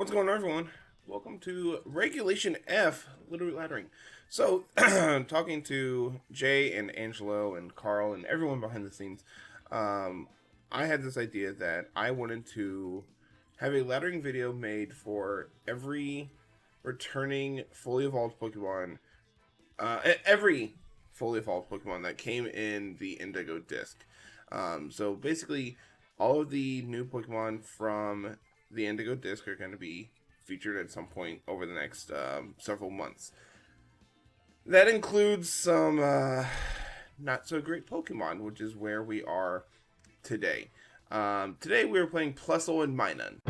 What's going on, everyone? Welcome to Regulation F, Littleroot Laddering. So, talking to Jay and Angelo and Carl and everyone behind the scenes, I had this idea that I wanted to have a laddering video made for every returning fully evolved Pokemon, every fully evolved Pokemon that came in the Indigo Disk. So basically, all of the new Pokemon from the Indigo Disc are going to be featured at some point over the next several months. That includes some not so great Pokemon, which is where we are today. Today we are playing Plusle and Minun.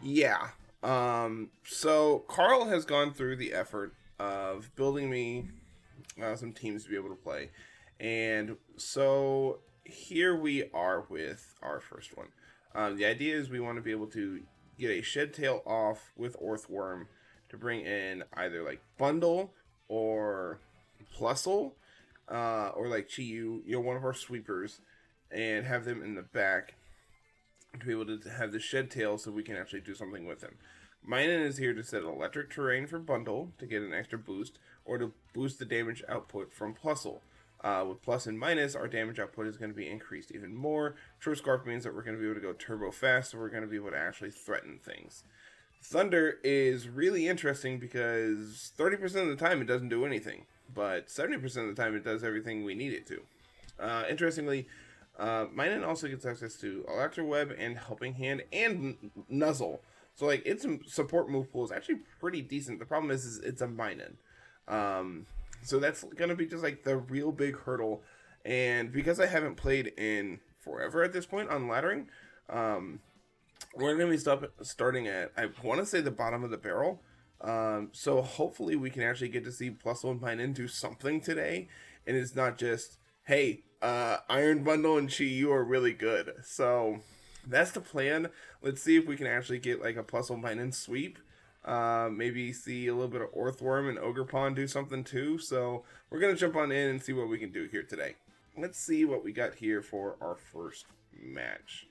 Yeah. So Carl has gone through the effort of building me some teams to be able to play. And so here we are with our first one. The idea is we want to be able to get a Shed Tail off with Orthworm to bring in either like Bundle or Plusle or like Chi-Yu, one of our sweepers, and have them in the back to be able to have the Shed Tail so we can actually do something with them. Minun is here to set electric terrain for Bundle to get an extra boost, or to boost the damage output from Plusle. With plus and minus, our damage output is going to be increased even more. True Scarf means that we're going to be able to go turbo fast, so we're going to be able to actually threaten things. Thunder is really interesting because 30% of the time it doesn't do anything, but 70% of the time it does everything we need it to. Interestingly, Minun also gets access to Electro Web and Helping Hand and Nuzzle. So like its support move pool is actually pretty decent. The problem is it's a Minun. So that's gonna be just like the real big hurdle. And because I haven't played in forever at this point on laddering, we're gonna be starting at, I want to say, the bottom of the barrel. So hopefully we can actually get to see Plusle and Minun do something today, and it's not just, hey, Iron Bundle and Chi-Yu are really good. So that's the plan. Let's see if we can actually get like a Plusle Minun sweep. Maybe see a little bit of Orthworm and Ogerpon do something too. So we're going to jump on in and see what we can do here today. Let's see what we got here for our first match.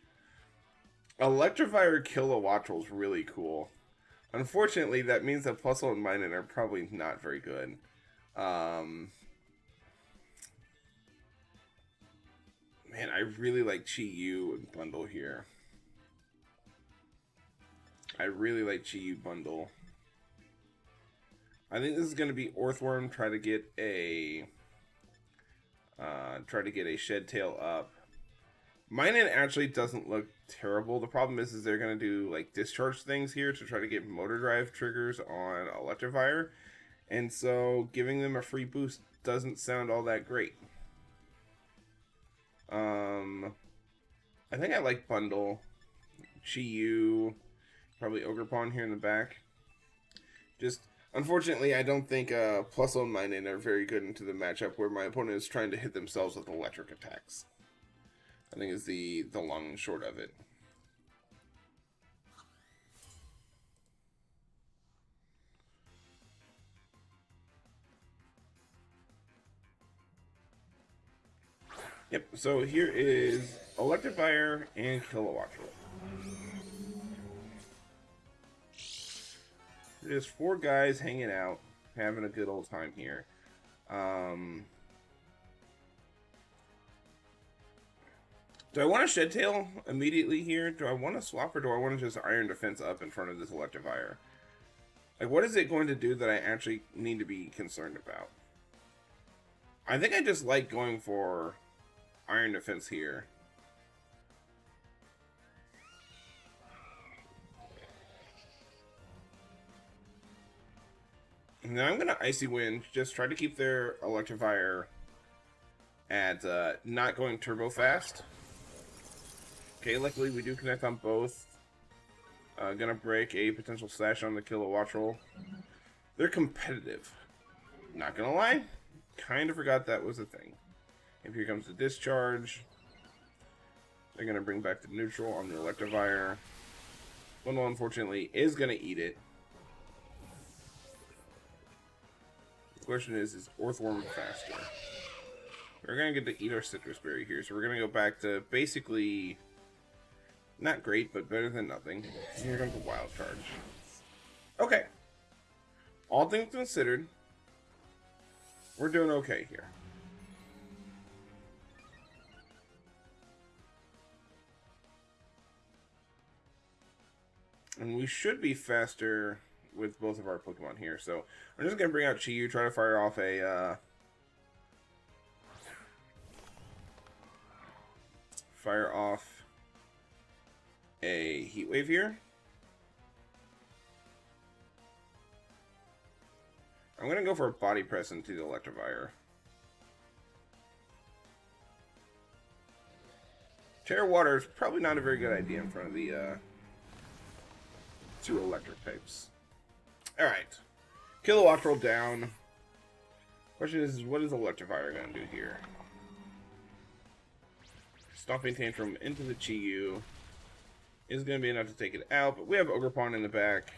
Electivire Kilowattrel is really cool. Unfortunately, that means that Plusle and Minun are probably not very good. Man, I really like Chi-Yu and Bundle here. I really like Chi-Yu Bundle. I think this is going to be Orthworm try to get a Shed Tail up. Minun actually doesn't look terrible. The problem is they're going to do like discharge things here to try to get motor drive triggers on Electivire, and so giving them a free boost doesn't sound all that great. I think I like Bundle, Chi-Yu, probably Ogerpon here in the back. Just, unfortunately, I don't think Plusle and Minun are very good into the matchup where my opponent is trying to hit themselves with electric attacks. I think is the long and short of it. Yep, so here is Electivire and Kilowattrel. There's four guys hanging out, having a good old time here. Do I want to Shed Tail immediately here? Do I want to swap, or do I want to just Iron Defense up in front of this Electivire? Like, what is it going to do that I actually need to be concerned about? I think I just like going for Iron Defense here. And then I'm going to Icy Wind, just try to keep their Electivire at not going turbo fast. Okay, luckily we do connect on both. Gonna break a potential slash on the Kilowattrel. They're competitive. Not gonna lie, kind of forgot that was a thing. If here comes the discharge, they're gonna bring back the neutral on the Electivire. Bundle, unfortunately, is gonna eat it. The question is Orthworm faster? We're going to get to eat our citrus berry here. So we're going to go back to basically not great, but better than nothing. We're going to go wild charge. Okay. All things considered, we're doing okay here. And we should be faster with both of our Pokemon here. So I'm just going to bring out Chi-Yu, try to fire off a... Heat Wave here. I'm going to go for a Body Press into the Electivire. Terra Water is probably not a very good idea in front of the two electric types. Alright. Kilowattrel down. Question is, what is Electivire going to do here? Stomping Tantrum into the Chi-Yu is going to be enough to take it out, but we have Ogerpon in the back.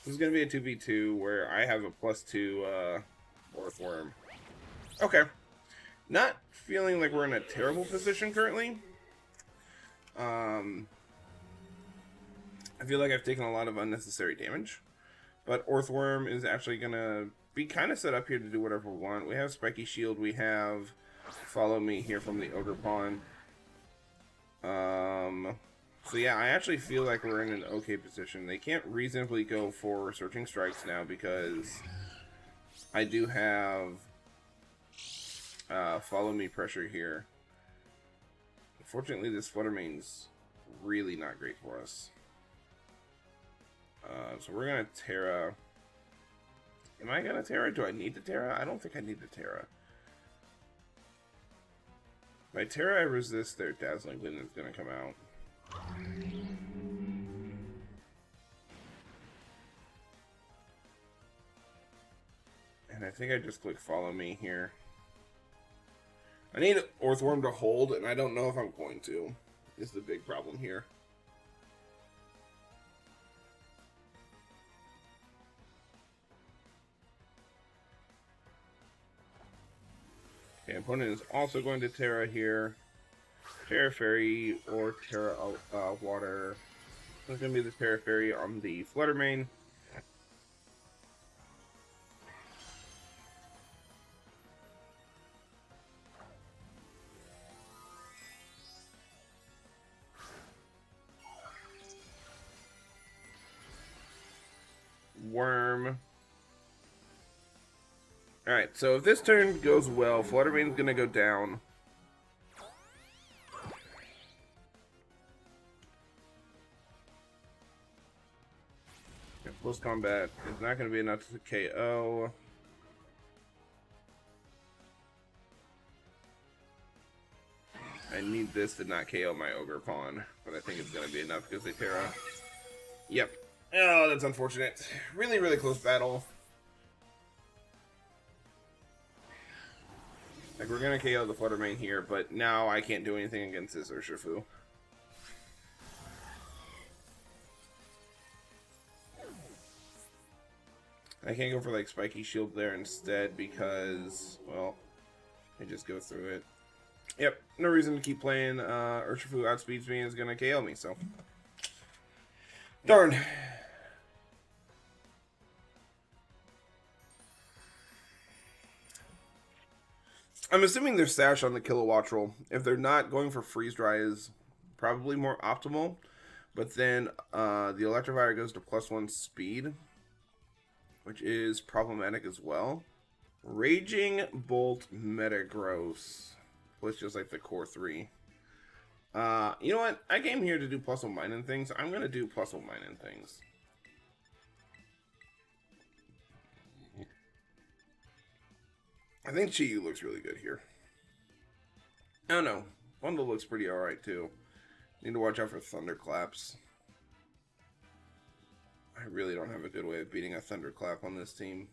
This is going to be a 2v2 where I have a +2 Orthworm. Okay. Not feeling like we're in a terrible position currently. I feel like I've taken a lot of unnecessary damage, but Orthworm is actually going to be kind of set up here to do whatever we want. We have Spiky Shield, we have Follow Me here from the Ogerpon. So yeah, I actually feel like we're in an okay position. They can't reasonably go for Searching Strikes now because I do have Follow Me pressure here. Unfortunately, this Flutter Mane's really not great for us. So we're gonna Terra. Am I gonna Terra? Do I need to Terra? I don't think I need to Terra. By Terra, I resist their Dazzling Gleam that's gonna come out. And I think I just click Follow Me here. I need Orthworm to hold, and I don't know if I'm going to. Is the big problem here. Okay, opponent is also going to Terra here. Terra Fairy or Terra Water. It's going to be the Terra Fairy on the Flutter Mane. Worm. Alright, so if this turn goes well, Flutter Mane's going to go down. Close combat is not going to be enough to KO. I need this to not KO my Ogerpon, but I think it's going to be enough because they Terra. Yep. Oh, that's unfortunate. Really, really close battle. Like, we're going to KO the Flutter Mane here, but now I can't do anything against this Urshifu. I can't go for, like, Spiky Shield there instead because, well, I just go through it. Yep, no reason to keep playing. Urshifu outspeeds me and is going to KO me, so. Darn. I'm assuming their Sash on the Kilowattrel. If they're not, going for Freeze Dry is probably more optimal. But then the Electivire goes to +1 speed, which is problematic as well. Raging Bolt Metagross. Let's just like the core 3. You know what? I came here to do Plusle Minun things. I'm going to do Plusle Minun things. I think Chi-Yu looks really good here. I don't know. Bundle looks pretty alright too. Need to watch out for Thunderclaps. I really don't have a good way of beating a Thunderclap on this team.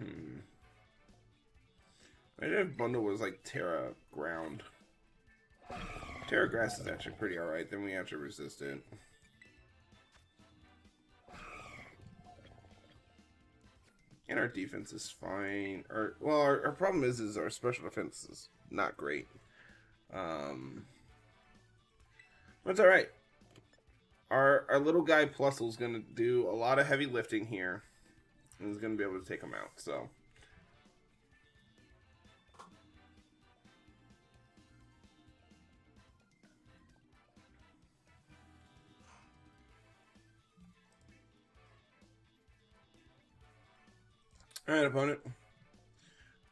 Imagine if Bundle was like Terra Ground. Terra Grass is actually pretty alright, then we have to resist it. And our defense is fine. Our problem is our special defense is not great. But it's alright. Our little guy Plusle is going to do a lot of heavy lifting here. And is going to be able to take him out, so. Alright, opponent.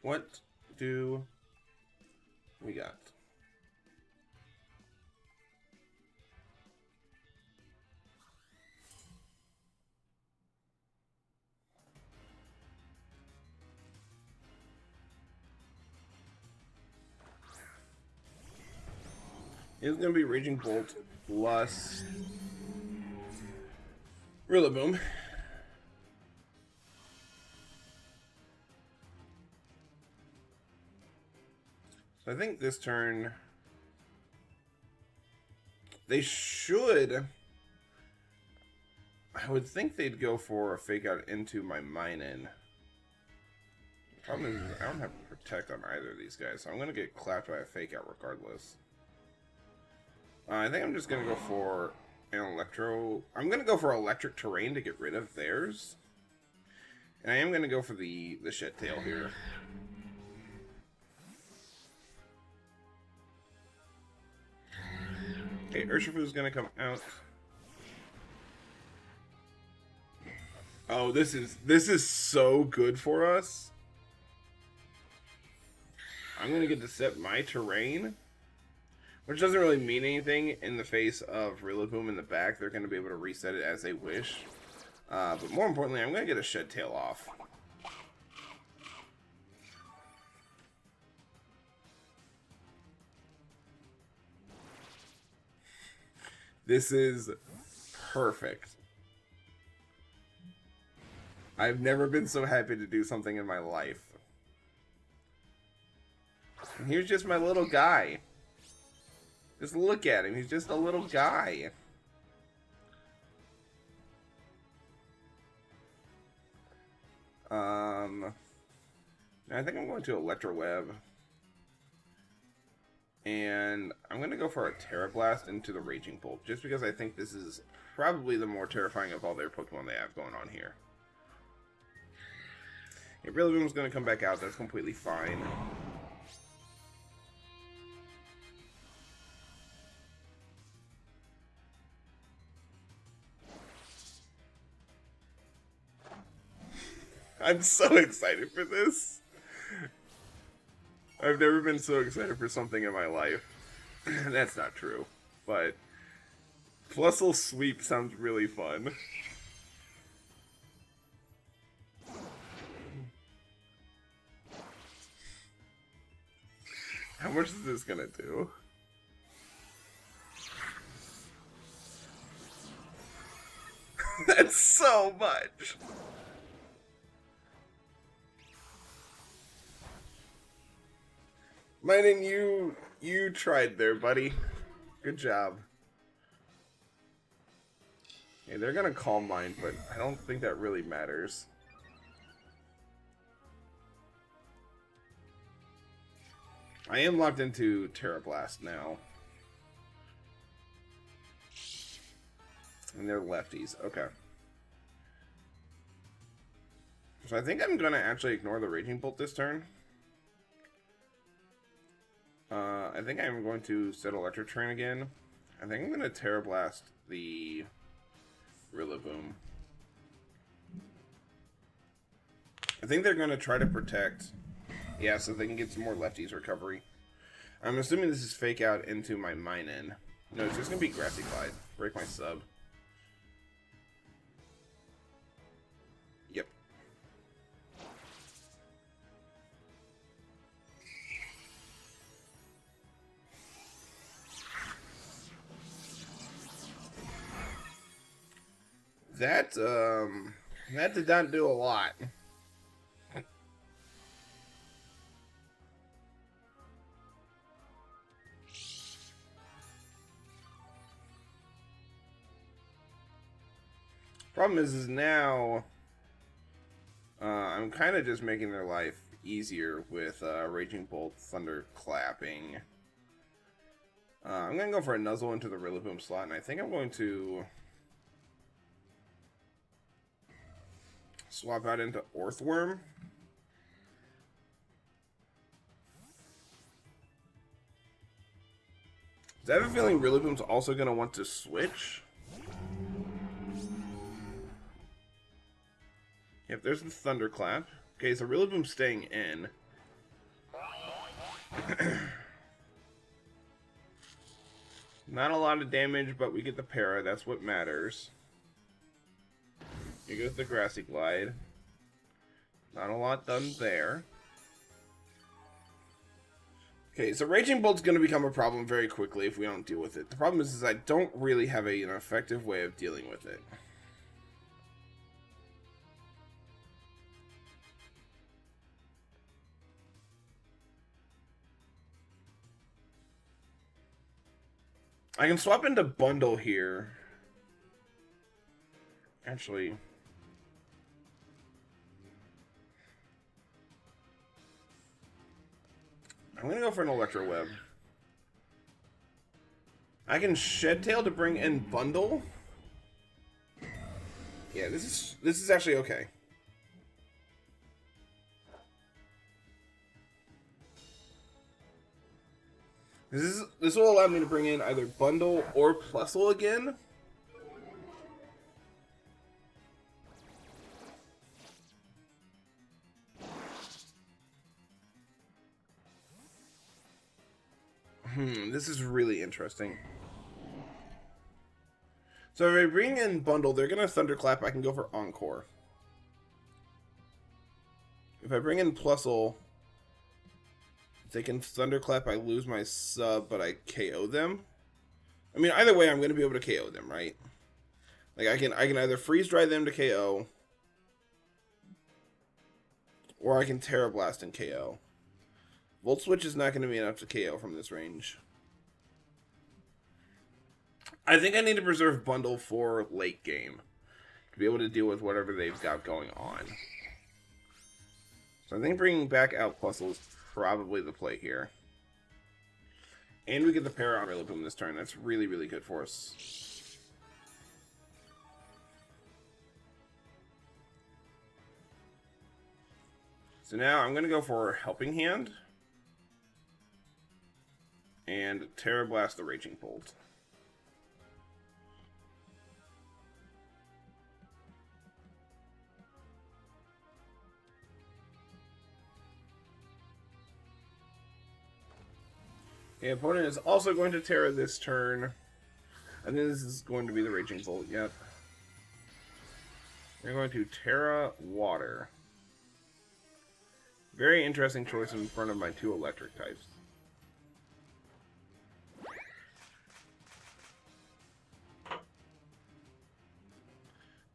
What do we got? It's going to be Raging Bolt plus Rillaboom. So I think this turn they should. I would think they'd go for a fake out into my Minun. The problem is I don't have Protect on either of these guys, so I'm going to get clapped by a fake out regardless. I think I'm just going to go for an Electro. I'm going to go for Electric Terrain to get rid of theirs. And I am going to go for the Shed Tail here. Okay, Urshifu's gonna come out. Oh, this is so good for us. I'm gonna get to set my terrain, which doesn't really mean anything in the face of Rillaboom in the back. They're gonna be able to reset it as they wish. But more importantly, I'm gonna get a Shed Tail off. This is perfect. I've never been so happy to do something in my life. And here's just my little guy. Just look at him. He's just a little guy. I think I'm going to Electro Web. And I'm going to go for a Terra Blast into the Raging Bolt, just because I think this is probably the more terrifying of all their Pokemon they have going on here. If Rillaboom's going to come back out, that's completely fine. I'm so excited for this. I've never been so excited for something in my life. That's not true, but Plusle Sweep sounds really fun. How much is this gonna do? That's so much! Minun, you tried there, buddy. Good job. Okay, they're gonna Calm Mind, but I don't think that really matters. I am locked into Terra Blast now. And they're lefties. Okay. So I think I'm gonna actually ignore the Raging Bolt this turn. I think I'm going to set Electric Terrain again. I think I'm going to Terra Blast the Rillaboom. I think they're going to try to protect. Yeah, so they can get some more lefties recovery. I'm assuming this is fake out into my Minun. No, it's just going to be Grassy Glide. Break my sub. Yep. That did not do a lot. Problem is now I'm kind of just making their life easier with Raging Bolt, Thunder Clapping. I'm going to go for a Nuzzle into the Rillaboom slot, and I think I'm going to swap out into Orthworm. I have a feeling Rillaboom's also going to want to switch. Yep, there's the Thunderclap. Okay, so Rillaboom's staying in. Not a lot of damage, but we get the para. That's what matters. Here goes the Grassy Glide. Not a lot done there. Okay, so Raging Bolt's going to become a problem very quickly if we don't deal with it. The problem is I don't really have an effective way of dealing with it. I can swap into Bundle here. Actually, I'm gonna go for an Electro Web. I can Shed Tail to bring in Bundle. Yeah, this is actually okay. This will allow me to bring in either Bundle or Plusle again. This is really interesting. So if I bring in Bundle, they're going to Thunderclap. I can go for Encore. If I bring in Plusle, they can Thunderclap. I lose my sub, but I KO them. I mean, either way, I'm going to be able to KO them, right? Like I can either Freeze Dry them to KO, or I can Terra Blast and KO. Volt Switch is not going to be enough to KO from this range. I think I need to preserve Bundle for late game to be able to deal with whatever they've got going on. So I think bringing back out Plusle is probably the play here. And we get the para on Rillaboom this turn. That's really, really good for us. So now I'm going to go for Helping Hand. And Terra Blast the Raging Bolt. The opponent is also going to Terra this turn. I think this is going to be the Raging Bolt, yep. They're going to Terra Water. Very interesting choice in front of my two electric types.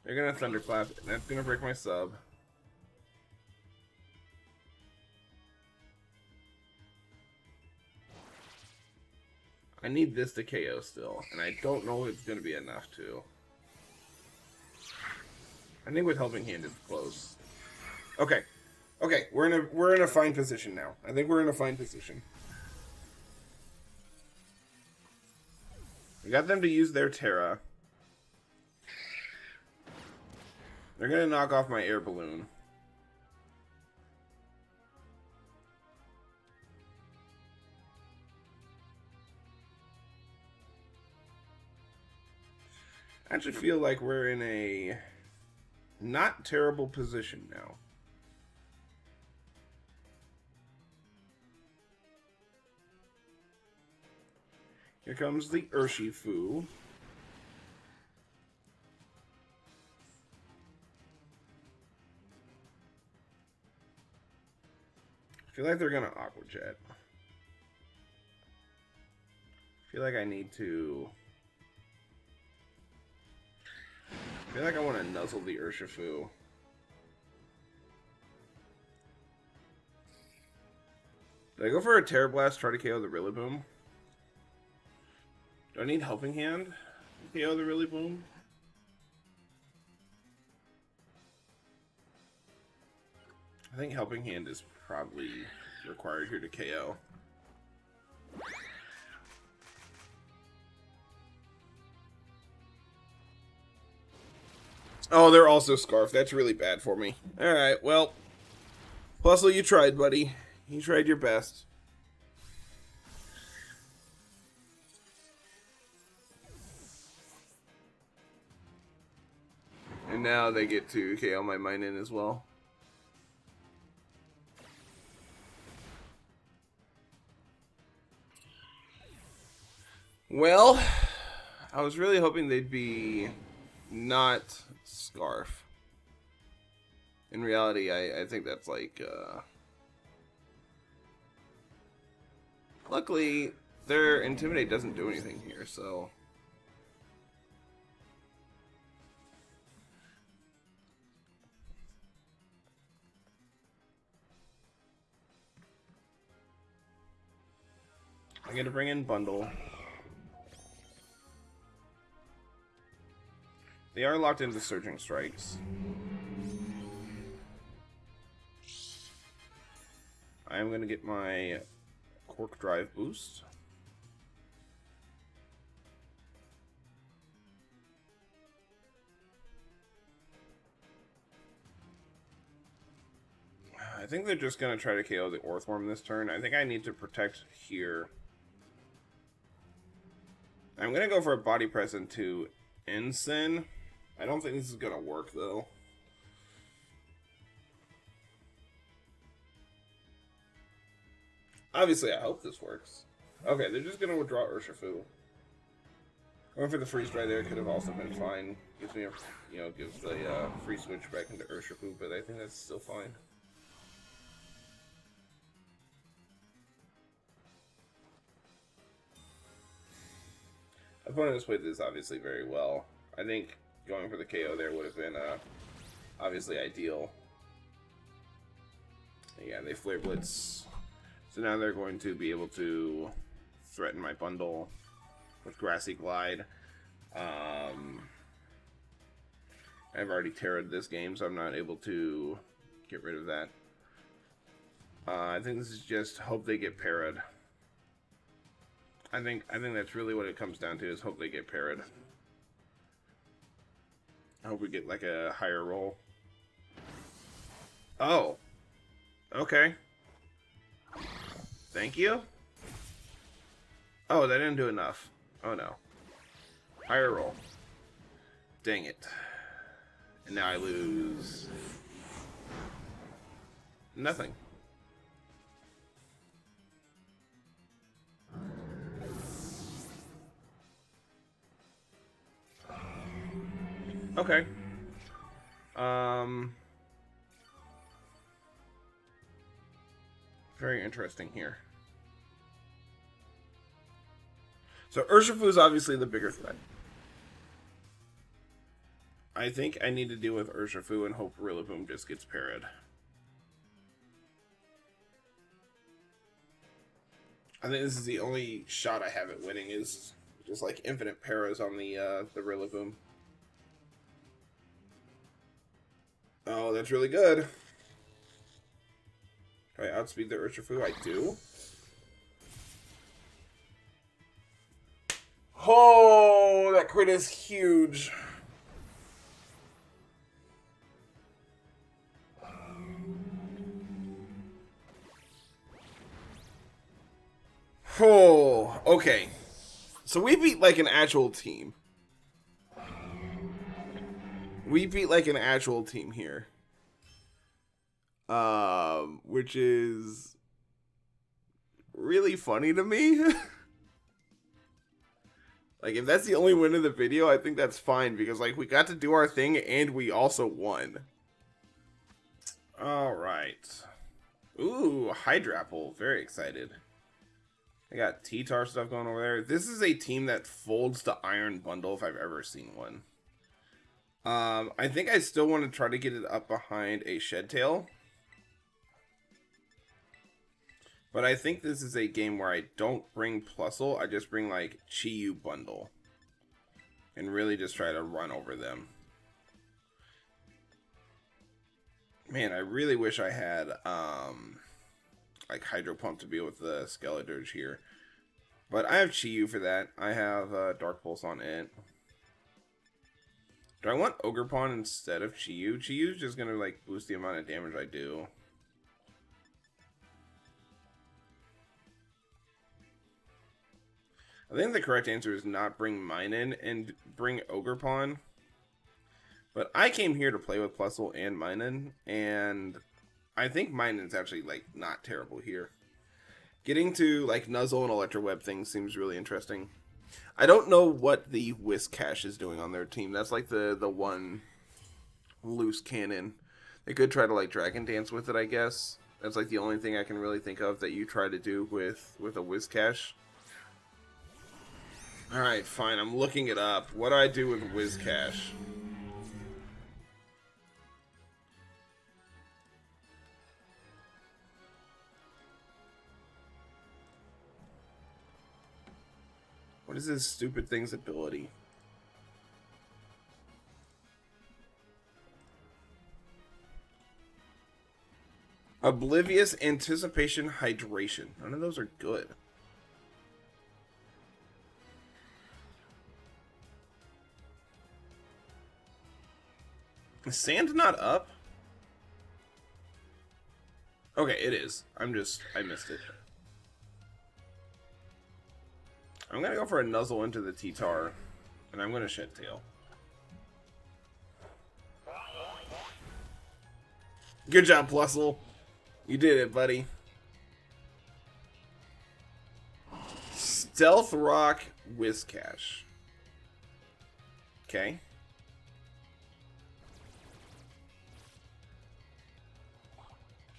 They're going to Thunderclap, and that's going to break my sub. I need this to KO still, and I don't know if it's going to be enough to. I think with Helping Hand it's close. Okay. Okay, we're in a fine position now. I think we're in a fine position. We got them to use their Terra. They're going to knock off my air balloon. I actually feel like we're in a not terrible position now. Here comes the Urshifu. I feel like they're gonna Aqua Jet. I feel like I need to. I feel like I want to nuzzle the Urshifu. Did I go for a Terra Blast, try to KO the Rillaboom? Do I need Helping Hand to KO the Rillaboom? I think Helping Hand is probably required here to KO. Oh, they're also Scarf. That's really bad for me. Alright, well. Plusle, you tried, buddy. You tried your best. And now they get to KO my Minun as well. Well, I was really hoping they'd be not Scarf. In reality, I think that's like, luckily, their Intimidate doesn't do anything here, so... I get to bring in Bundle. They are locked into Surging Strikes. I am going to get my Cork Drive boost. I think they're just going to try to KO the Orthworm this turn. I think I need to protect here. I'm going to go for a Body Press into Ensign. I don't think this is going to work, though. Obviously, I hope this works. Okay, they're just going to withdraw Urshifu. Going for the Freeze Dry there could have also been fine. Gives me a, gives the free switch back into Urshifu, but I think that's still fine. Opponent has played this obviously very well. I think going for the KO there would have been obviously ideal. Yeah, they Flare Blitz. So now they're going to be able to threaten my Bundle with Grassy Glide. I've already Terra'd this game, so I'm not able to get rid of that. I think this is just hope they get parried. I think that's really what it comes down to, is hope they get parried. I hope we get like a higher roll. Oh. Okay. Thank you. Oh, that didn't do enough. Oh no. Higher roll. Dang it. And now I lose nothing. Okay. Very interesting here. So Urshifu is obviously the bigger threat. I think I need to deal with Urshifu and hope Rillaboom just gets parried. I think this is the only shot I have at winning, is just like infinite paras on the Rillaboom. Oh, that's really good. Do I outspeed the Urshifu? I do. Oh, that crit is huge. Oh, okay. So we beat like an actual team. We beat like an actual team here. Which is really funny to me. Like, if that's the only win of the video, I think that's fine, because like we got to do our thing and we also won. Alright. Ooh, Hydrapple. Very excited. I got T-Tar stuff going over there. This is a team that folds to Iron Bundle if I've ever seen one. I think I still want to try to get it up behind a Shedtail. But I think this is a game where I don't bring Plusle, I just bring like Chi-Yu Bundle. And really just try to run over them. Man, I really wish I had like Hydro Pump to be with the Skeledirge here. But I have Chi-Yu for that. I have Dark Pulse on it. Do I want Ogerpon instead of Chi-Yu? Chi-Yu's just gonna like boost the amount of damage I do. I think the correct answer is not bring Minun and bring Ogerpon. But I came here to play with Plusle and Minun, and I think Minun's actually like not terrible here. Getting to like Nuzzle and Electroweb things seems really interesting. I don't know what the Whiscash is doing on their team. That's like the one loose cannon. They could try to like Dragon Dance with it, I guess. That's like the only thing I can really think of that you try to do with a Whiscash. Alright, fine. I'm looking it up. What do I do with Whiscash? What is this stupid thing's ability? Oblivious, Anticipation, Hydration. None of those are good. Is sand not up? Okay, it is. I missed it. I'm gonna go for a Nuzzle into the T-Tar, and I'm gonna Shed Tail. Good job, Plusle. You did it, buddy. Stealth Rock Whiscash. Okay.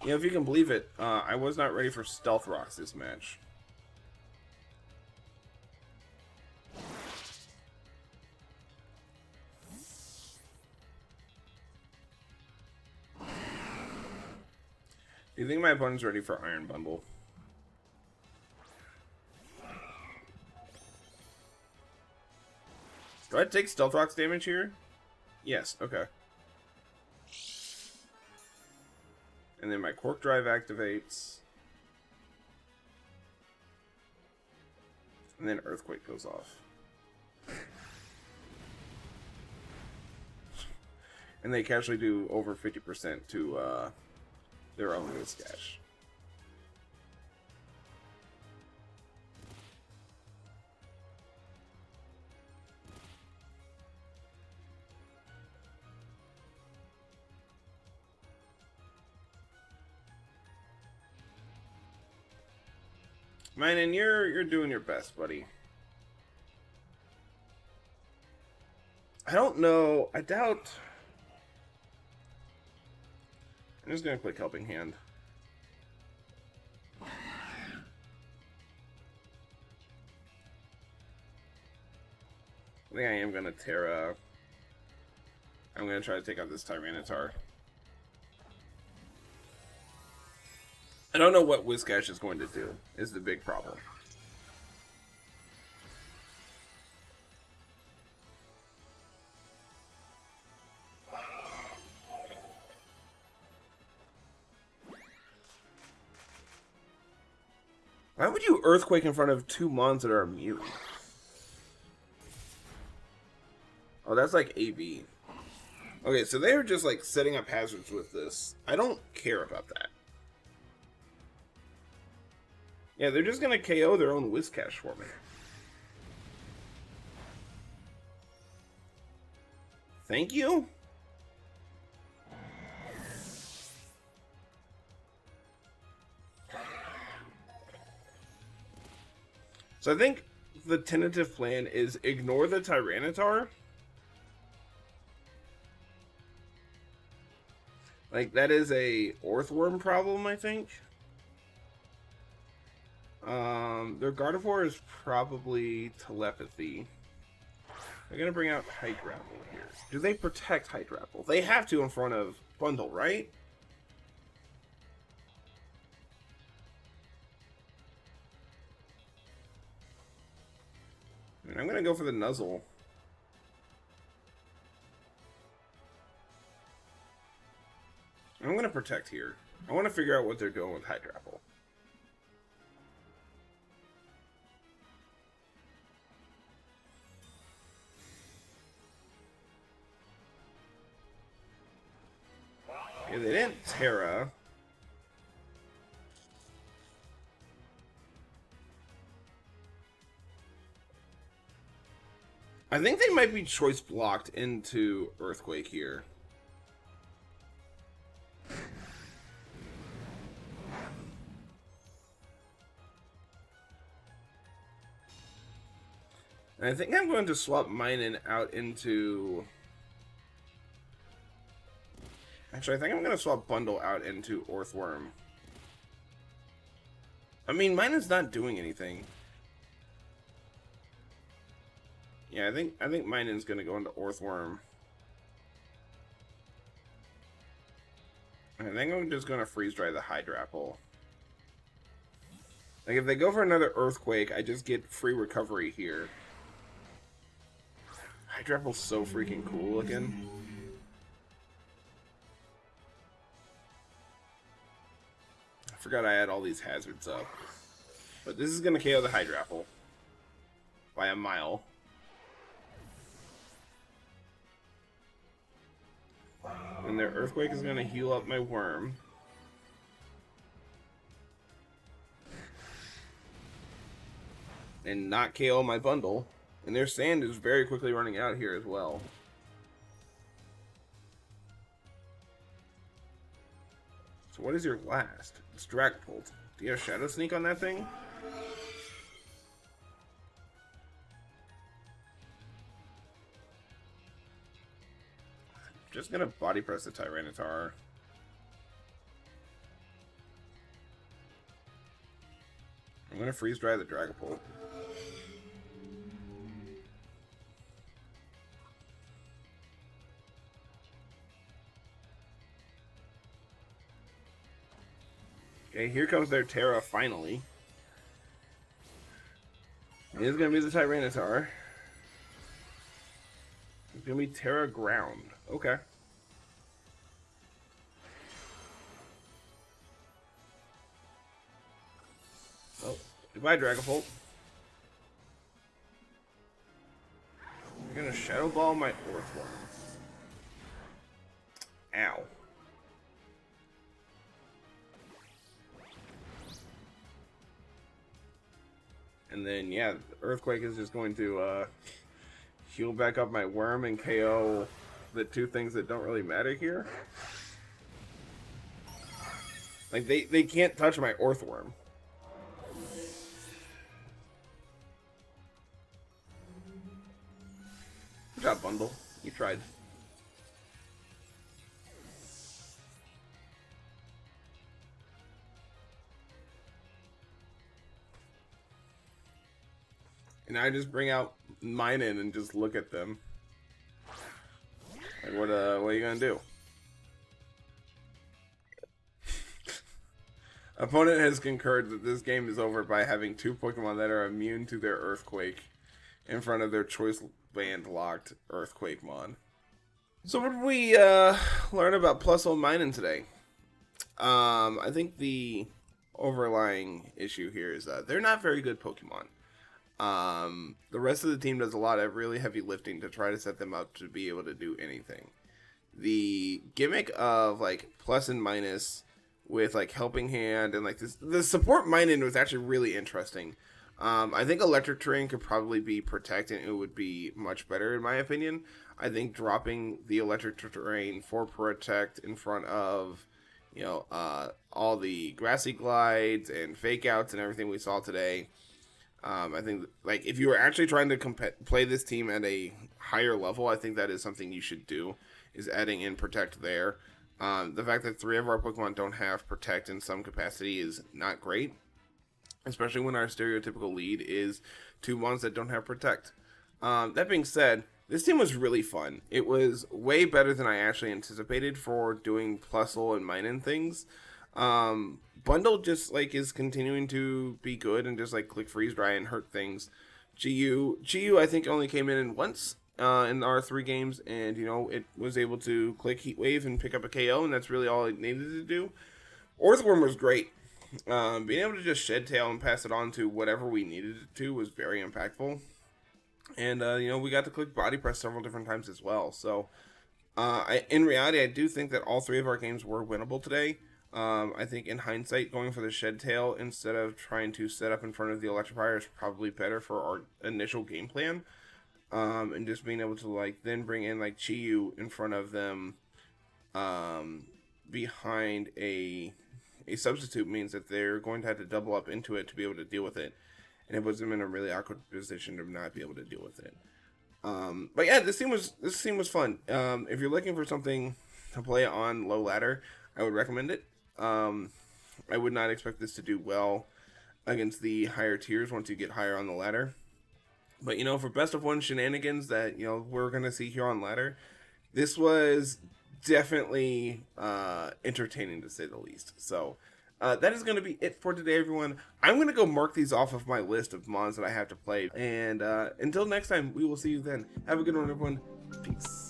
Yeah, if you can believe it, I was not ready for Stealth Rocks this match. Do you think my opponent's ready for Iron Bundle? Do I take Stealth Rock's damage here? Yes, okay. And then my Quark Drive activates. And then Earthquake goes off. And they casually do over 50% to their own Whiscash. Minun, you're doing your best, buddy. I don't know. I doubt. I'm just gonna click Helping Hand. I think I am gonna Terra. I'm gonna try to take out this Tyranitar. I don't know what Whiscash is going to do, is the big problem. Why would you Earthquake in front of two mons that are immune? Oh, that's like AB. Okay, so they're just like setting up hazards with this. I don't care about that. Yeah, they're just gonna KO their own Whiscash for me. Thank you? So I think the tentative plan is ignore the Tyranitar. Like, that is a Orthworm problem, I think. Their Gardevoir is probably Telepathy. They're gonna bring out Hydrapple here. Do they protect Hydrapple? They have to in front of Bundle, right? And I'm gonna go for the Nuzzle. I'm gonna to protect here. I want to figure out what they're doing with Hydrapple. Yeah, they didn't Terra. I think they might be choice blocked into Earthquake here. And I think I'm going to swap Minun out into... Actually, I think I'm going to swap Bundle out into Earthworm. I mean, Minun's not doing anything. Yeah, I think Minun's going to go into Earthworm. I think I'm just going to freeze dry the Hydrapple. Like, if they go for another Earthquake, I just get free recovery here. Hydrapple's so freaking cool looking. I forgot I had all these hazards up. But this is going to KO the Hydrapple. By a mile. And their Earthquake is going to heal up my worm. And not KO my bundle. And their sand is very quickly running out here as well. So what is your last? It's Dragapult. Do you have Shadow Sneak on that thing? Just gonna body press the Tyranitar. I'm gonna freeze dry the Dragapult. Okay, here comes their Terra finally. It is gonna be the Tyranitar. It's gonna be Terra Ground. Okay. Well, goodbye, Dragapult. I'm gonna Shadow Ball my Earthworm. Ow. And then, yeah, Earthquake is just going to heal back up my worm and KO the two things that don't really matter here. Like, they can't touch my Earthworm. Good job, Bundle. You tried. And I just bring out Minun and just look at them. Like, what are you gonna do? Opponent has concurred that this game is over by having two Pokemon that are immune to their Earthquake in front of their choice band locked Earthquake-mon. So what did we learn about Plusle and Minun today? I think the overlying issue here is that they're not very good Pokemon. The rest of the team does a lot of really heavy lifting to try to set them up to be able to do anything. The gimmick of like plus and minus with like helping hand and like this, the support Minun was actually really interesting. I think electric terrain could probably be protect and it would be much better in my opinion. I think dropping the electric terrain for protect in front of, you know, all the grassy glides and fake outs and everything we saw today. I think like if you were actually trying to play this team at a higher level, I think that is something you should do, is adding in protect there. The fact that 3 of our Pokemon don't have protect in some capacity is not great, especially when our stereotypical lead is 2 mons that don't have protect. That being said, this team was really fun. It was way better than I actually anticipated for doing Plusle and Minun things. Bundle just like is continuing to be good and just like click freeze dry and hurt things. GU I think only came in once in our 3 games, and you know, it was able to click Heat Wave and pick up a KO, and that's really all it needed to do. Orthworm was great. Being able to just Shed Tail and pass it on to whatever we needed it to was very impactful. And you know, we got to click Body Press several different times as well. So in reality, I do think that all 3 of our games were winnable today. I think in hindsight, going for the Shed Tail instead of trying to set up in front of the Electrifier is probably better for our initial game plan. And just being able to like then bring in like Chiyu in front of them behind a substitute means that they're going to have to double up into it to be able to deal with it. And it puts them in a really awkward position to not be able to deal with it. But yeah, this team was fun. If you're looking for something to play on low ladder, I would recommend it. I would not expect this to do well against the higher tiers once you get higher on the ladder. But you know, for best of 1 shenanigans that you know we're gonna see here on ladder, this was definitely entertaining to say the least. So that is going to be it for today, everyone. I'm going to go mark these off of my list of mons that I have to play. And until next time, we will see you then. Have a good one, everyone. Peace.